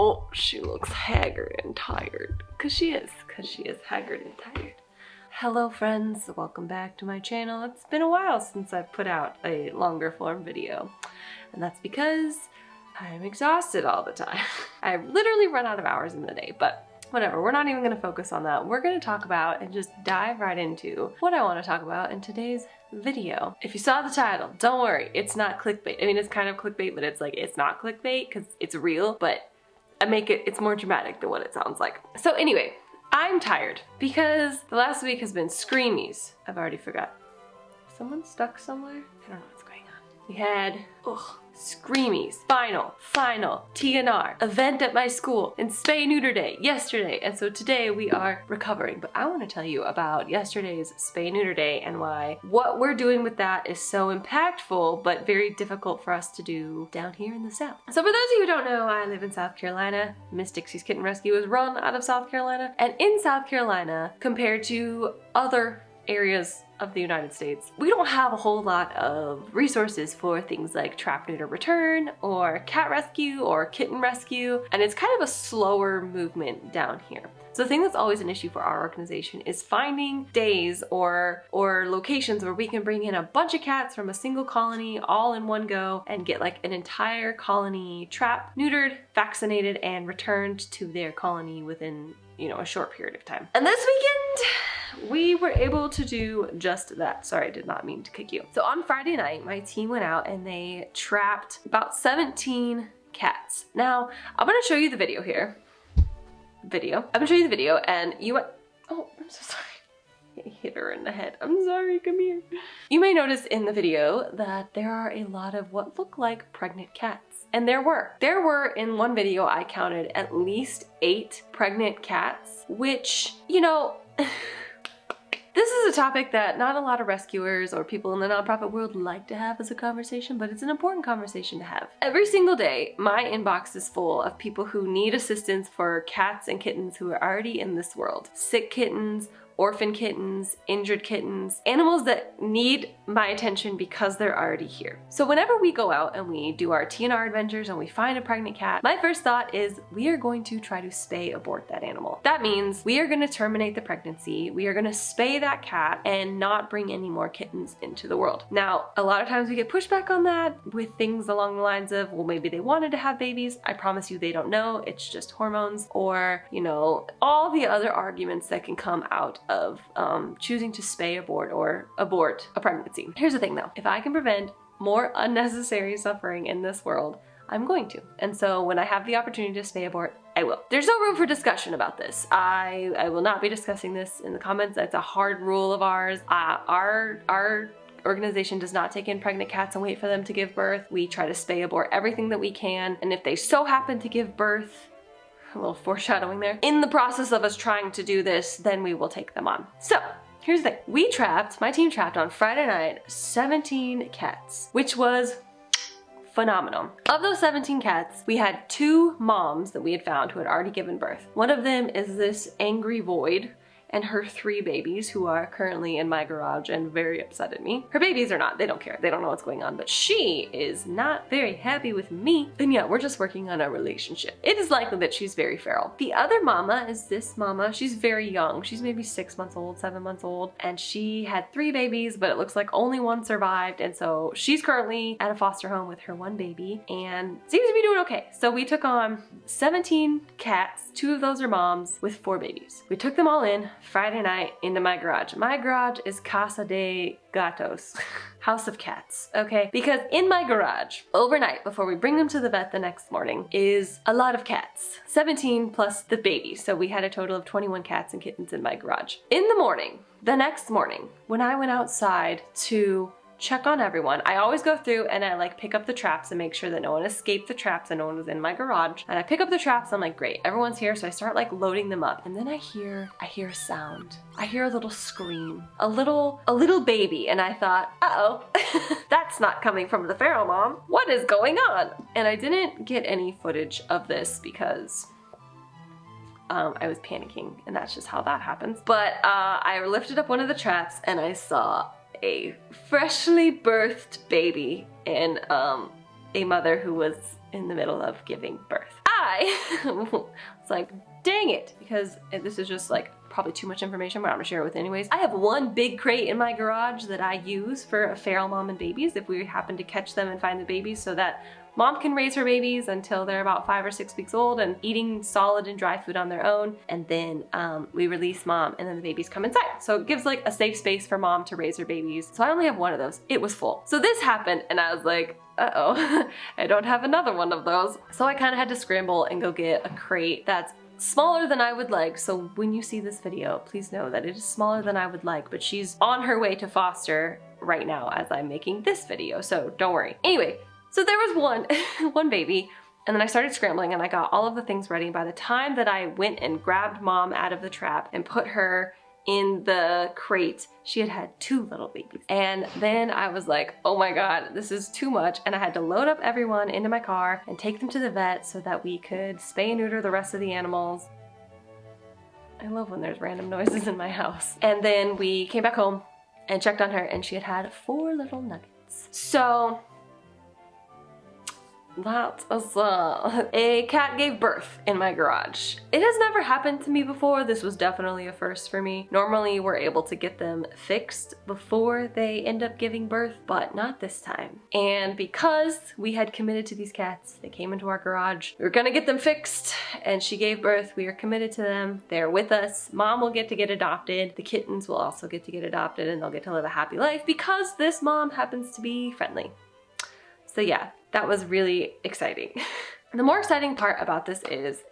Oh, she looks haggard and tired. Cause she is haggard and tired. Hello friends, welcome back to my channel. It's been a while since I've put out a longer form video. And that's because I'm exhausted all the time. I literally run out of hours in the day, but whatever, we're not even gonna focus on that. We're gonna talk about and just dive right into what I wanna talk about in today's video. If you saw the title, don't worry, it's not clickbait. I mean, it's kind of clickbait, but it's like, it's not clickbait because it's real, but I make it, it's more dramatic than what it sounds like. So anyway, I'm tired because the last week has been screamies. I've already forgot. Someone stuck somewhere? I don't know what's going on. We had, screamies, final, TNR, event at my school, and spay neuter day yesterday. And so today we are recovering, but I want to tell you about yesterday's spay neuter day and why what we're doing with that is so impactful, but very difficult for us to do down here in the South. So for those of you who don't know, I live in South Carolina. Miss Dixie's Kitten Rescue is run out of South Carolina. And in South Carolina, compared to other areas of the United States, we don't have a whole lot of resources for things like trap, neuter, return, or cat rescue, or kitten rescue, and it's kind of a slower movement down here. So the thing that's always an issue for our organization is finding days or locations where we can bring in a bunch of cats from a single colony all in one go and get like an entire colony trapped, neutered, vaccinated, and returned to their colony within, you know, a short period of time. And this weekend, we were able to do just that. Sorry, I did not mean to kick you. So on Friday night, my team went out and they trapped about 17 cats. Now, I'm gonna show you the video here. I'm gonna show you the video and you went, oh, I'm so sorry. I hit her in the head. I'm sorry, come here. You may notice in the video that there are a lot of what look like pregnant cats. And there were in one video, I counted at least 8 pregnant cats, which, you know, this is a topic that not a lot of rescuers or people in the nonprofit world like to have as a conversation, but it's an important conversation to have. Every single day, my inbox is full of people who need assistance for cats and kittens who are already in this world. Sick kittens, orphan kittens, injured kittens, animals that need my attention because they're already here. So whenever we go out and we do our TNR adventures and we find a pregnant cat, my first thought is we are going to try to spay abort that animal. That means we are going to terminate the pregnancy, we are going to spay that cat and not bring any more kittens into the world. Now, a lot of times we get pushback on that with things along the lines of, well, maybe they wanted to have babies. I promise you they don't know, it's just hormones, or, you know, all the other arguments that can come out of choosing to spay, abort, or abort a pregnancy. Here's the thing though, if I can prevent more unnecessary suffering in this world, I'm going to. And so when I have the opportunity to spay, abort, I will. There's no room for discussion about this. I will not be discussing this in the comments. That's a hard rule of ours. Our organization does not take in pregnant cats and wait for them to give birth. We try to spay, abort everything that we can. And if they so happen to give birth, a little foreshadowing there, in the process of us trying to do this, then we will take them on. So here's the thing. My team trapped on Friday night 17 cats, which was phenomenal. Of those 17 cats, we had 2 moms that we had found who had already given birth. One of them is this angry void and her 3 babies who are currently in my garage and very upset at me. Her babies are not, they don't care, they don't know what's going on, but she is not very happy with me. And yeah, we're just working on a relationship. It is likely that she's very feral. The other mama is this mama, she's very young. She's maybe 6 months old, 7 months old, and she had 3 babies, but it looks like only 1 survived. And so she's currently at a foster home with her 1 baby and seems to be doing okay. So we took on 17 cats, 2 of those are moms with 4 babies. We took them all in Friday night into my garage. My garage is Casa de Gatos, house of cats, okay? Because in my garage, overnight, before we bring them to the vet the next morning, is a lot of cats. 17 plus the babies. So we had a total of 21 cats and kittens in my garage. In the morning, the next morning, when I went outside to check on everyone, I always go through and I like pick up the traps and make sure that no one escaped the traps and no one was in my garage. And I pick up the traps, I'm like, great, everyone's here. So I start like loading them up. And then I hear a sound. I hear a little scream, a little baby. And I thought, uh-oh, that's not coming from the feral mom. What is going on? And I didn't get any footage of this because I was panicking and that's just how that happens. But I lifted up one of the traps and I saw a freshly birthed baby and a mother who was in the middle of giving birth. die. It's like, dang it, because this is just like probably too much information, but I'm gonna share it with anyways. I have one big crate in my garage that I use for feral mom and babies if we happen to catch them and find the babies, so that mom can raise her babies until they're about 5 or 6 weeks old and eating solid and dry food on their own. And then we release mom and then the babies come inside. So it gives like a safe space for mom to raise her babies. So I only have one of those. It was full. So this happened and I was like, uh-oh, I don't have another one of those. So I kind of had to scramble and go get a crate that's smaller than I would like. So when you see this video, please know that it is smaller than I would like, but she's on her way to foster right now as I'm making this video. So don't worry. Anyway, so there was one baby, and then I started scrambling and I got all of the things ready. By the time that I went and grabbed mom out of the trap and put her in the crate, she had had 2 little babies. And then I was like, oh my God, this is too much. And I had to load up everyone into my car and take them to the vet so that we could spay and neuter the rest of the animals. I love when there's random noises in my house. And then we came back home and checked on her and she had had 4 little nuggets. So that is a cat gave birth in my garage. It has never happened to me before. This was definitely a first for me. Normally we're able to get them fixed before they end up giving birth, but not this time. And because we had committed to these cats, they came into our garage. We were gonna get them fixed and she gave birth. We are committed to them. They're with us. Mom will get to get adopted. The kittens will also get to get adopted and they'll get to live a happy life because this mom happens to be friendly. So yeah, that was really exciting. The more exciting part about this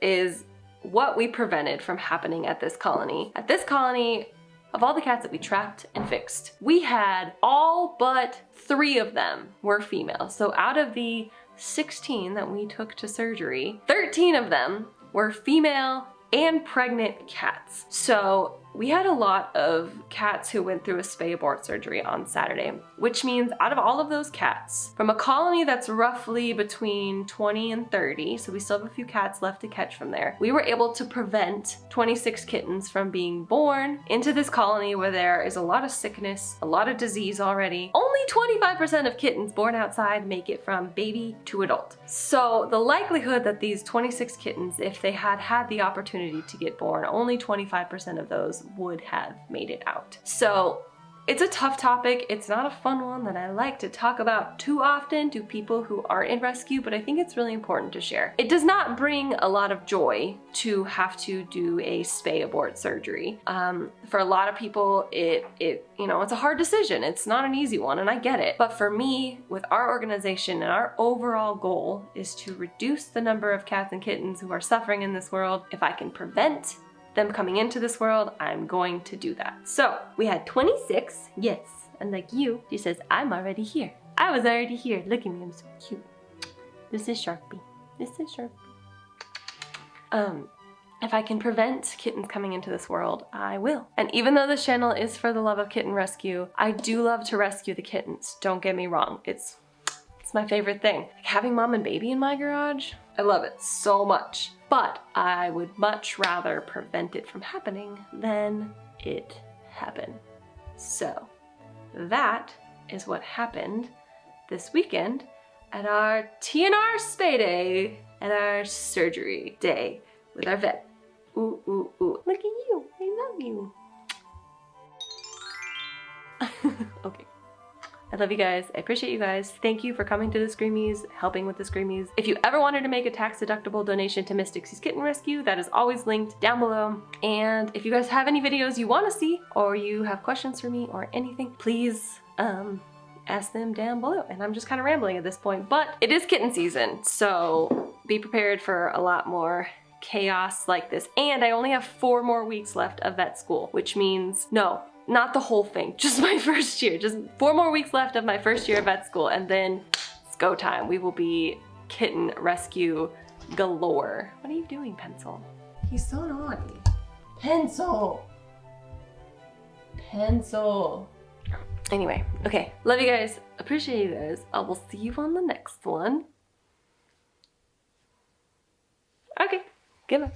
is what we prevented from happening at this colony. At this colony, of all the cats that we trapped and fixed, we had all but 3 of them were female. So out of the 16 that we took to surgery, 13 of them were female and pregnant cats. So we had a lot of cats who went through a spay abort surgery on Saturday, which means out of all of those cats, from a colony that's roughly between 20 and 30, so we still have a few cats left to catch from there, we were able to prevent 26 kittens from being born into this colony where there is a lot of sickness, a lot of disease already. Only 25% of kittens born outside make it from baby to adult. So the likelihood that these 26 kittens, if they had had the opportunity to get born, only 25% of those would have made it out. So it's a tough topic. It's not a fun one that I like to talk about too often to people who are in rescue, but I think it's really important to share. It does not bring a lot of joy to have to do a spay abort surgery. For a lot of people, it's a hard decision. It's not an easy one, and I get it. But for me, with our organization and our overall goal is to reduce the number of cats and kittens who are suffering in this world. If I can prevent them coming into this world, I'm going to do that. So we had 26, yes, and like you, she says, I'm already here. I was already here. Look at me, I'm so cute. This is Sharpie. This is Sharpie. If I can prevent kittens coming into this world, I will. And even though this channel is for the love of kitten rescue, I do love to rescue the kittens. Don't get me wrong. It's my favorite thing. Like having mom and baby in my garage, I love it so much. But I would much rather prevent it from happening than it happen. So that is what happened this weekend at our TNR spay day and our surgery day with our vet. Ooh, ooh, ooh. Look at you. I love you. Okay. I love you guys. I appreciate you guys. Thank you for coming to the Screamies, helping with the Screamies. If you ever wanted to make a tax-deductible donation to Miss Dixie's Kitten Rescue, that is always linked down below. And if you guys have any videos you want to see, or you have questions for me or anything, please ask them down below. And I'm just kind of rambling at this point, but it is kitten season, so be prepared for a lot more chaos like this. And I only have 4 more weeks left of vet school, which means, no, not the whole thing, just my first year. Just 4 more weeks left of my first year of vet school, and then it's go time. We will be kitten rescue galore. What are you doing, Pencil? He's so naughty. Pencil! Pencil! Anyway, okay. Love you guys. Appreciate you guys. I will see you on the next one. Okay, goodbye.